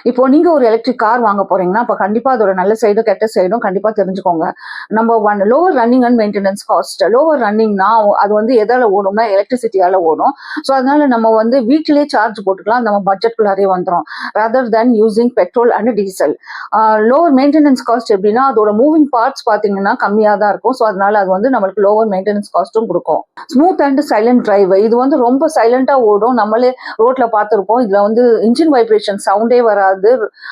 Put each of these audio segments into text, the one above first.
இப்போ நீங்க ஒரு எலக்ட்ரிக் கார் வாங்க போறீங்கன்னா, அப்ப கண்டிப்பா அதோட நல்ல சைடும், கெட்ட சைடும் கண்டிப்பா தெரிஞ்சுக்கோங்க. Number 1 lower running and maintenance cost. Lower ரன்னிங்னா அது வந்து எதால ஓடும்னா எலக்ட்ரிசிட்டியால ஓடும். ஸோ அதனால நம்ம வந்து வீட்டிலேயே சார்ஜ் போட்டுக்கலாம். நம்ம பட்ஜெட்குள்ளாரே வந்துரும். Rather then using petrol and diesel. Lower maintenance cost எப்படின்னா, அதோட மூவிங் பார்ட்ஸ் பார்த்தீங்கன்னா கம்மியா தான் இருக்கும். ஸோ அதனால அது வந்து நம்மளுக்கு லோவர் மெயின்டனன்ஸ் காஸ்ட்டும் குடுக்கும். Smooth and silent drive. இது வந்து ரொம்ப சைலண்டா ஓடும். நம்மளே ரோட்ல பார்த்திருப்போம். இதுல வந்து இன்ஜின் வைப்ரேஷன் சவுண்டே வராது.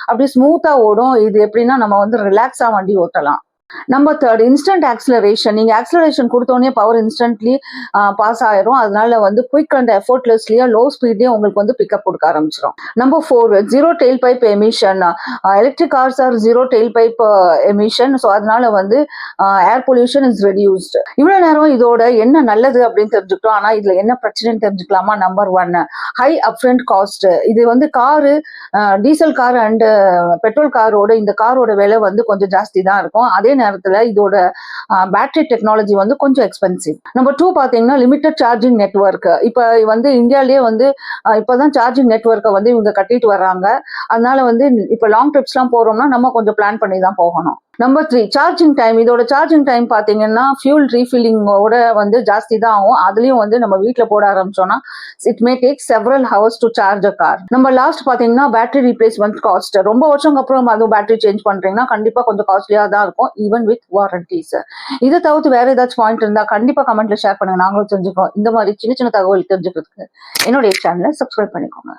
அப்படியே ஸ்மூத்தா ஓடும். இது எப்படின்னா நம்ம வந்து ரிலாக்ஸா வண்டி ஓட்டலாம். Number 3 instant acceleration. நீங்க ஆக்சிலரேஷன் கொடுத்தோடனே பவர் இன்ஸ்டன்ட்லி பாஸ் ஆயிரும். அதனால வந்து குயிக் அண்ட் எஃபோர்ட்லெஸ்லியா லோ ஸ்பீட்லயே உங்களுக்கு வந்து பிக்கப் கொடுக்க ஆரம்பிச்சிடும். Number 4 zero tail pipe emission. Electric cars are zero tail pipe emission. So அதனால வந்து ஏர் பொல்யூஷன் இஸ் ரெடியூஸ்டு. இவ்வளவு நேரம் இதோட என்ன நல்லது அப்படின்னு தெரிஞ்சுக்கிட்டோம். ஆனா இதுல என்ன பிரச்சனைன்னு தெரிஞ்சுக்கலாமா? Number 1 high upfront cost. இது வந்து car diesel car and petrol காரோட இந்த காரோட விலை வந்து கொஞ்சம் ஜாஸ்தி தான் இருக்கும். அதே நேரத்துல இதோட பேட்டரி டெக்னாலஜி வந்து கொஞ்சம் எக்ஸ்பென்சிவ். நம்பர் 2 பாத்தீங்கன்னா லிமிட்டட் சார்ஜிங் நெட்வொர்க். இப்ப வந்து இந்தியாலேயே வந்து இப்பதான் சார்ஜிங் நெட்வொர்க்கை வந்து இவங்க கட்டிட்டு வர்றாங்க. அதனால வந்து இப்ப லாங் ட்ரிப்ஸ் எல்லாம் போறோம்னா நம்ம கொஞ்சம் பிளான் பண்ணி தான் போகணும். Number 3 charging time. இதோட சார்ஜிங் டைம் பாத்தீங்கன்னா ஃபியூல் ரீஃபில்லிங்கோட வந்து ஜாஸ்தி தான் ஆகும். அதுலயும் வந்து நம்ம வீட்டுல போட ஆரம்பிச்சோம்னா it may take several hours to charge a car. நம்ம லாஸ்ட் பாத்தீங்கன்னா பேட்டரி ரீப்ளேஸ்மெண்ட் காஸ்ட். ரொம்ப வருஷம் அப்புறம் அதுவும் பேட்டரி சேஞ்ச் பண்றீங்கன்னா கண்டிப்பா கொஞ்சம் காஸ்ட்லியா தான் இருக்கும், ஈவன் வித் வாரண்டிஸ். இதை தவிர்த்து வேற ஏதாச்சும் பாயிண்ட் இருந்தா கண்டிப்பா கமெண்ட்ல ஷேர் பண்ணுங்க, நாங்களும் தெரிஞ்சுக்கிறோம். இந்த மாதிரி சின்ன சின்ன தகவல் தெரிஞ்சுக்கிறதுக்கு என்னுடைய சேனலை சப்ஸ்கிரைப் பண்ணிக்கோங்க.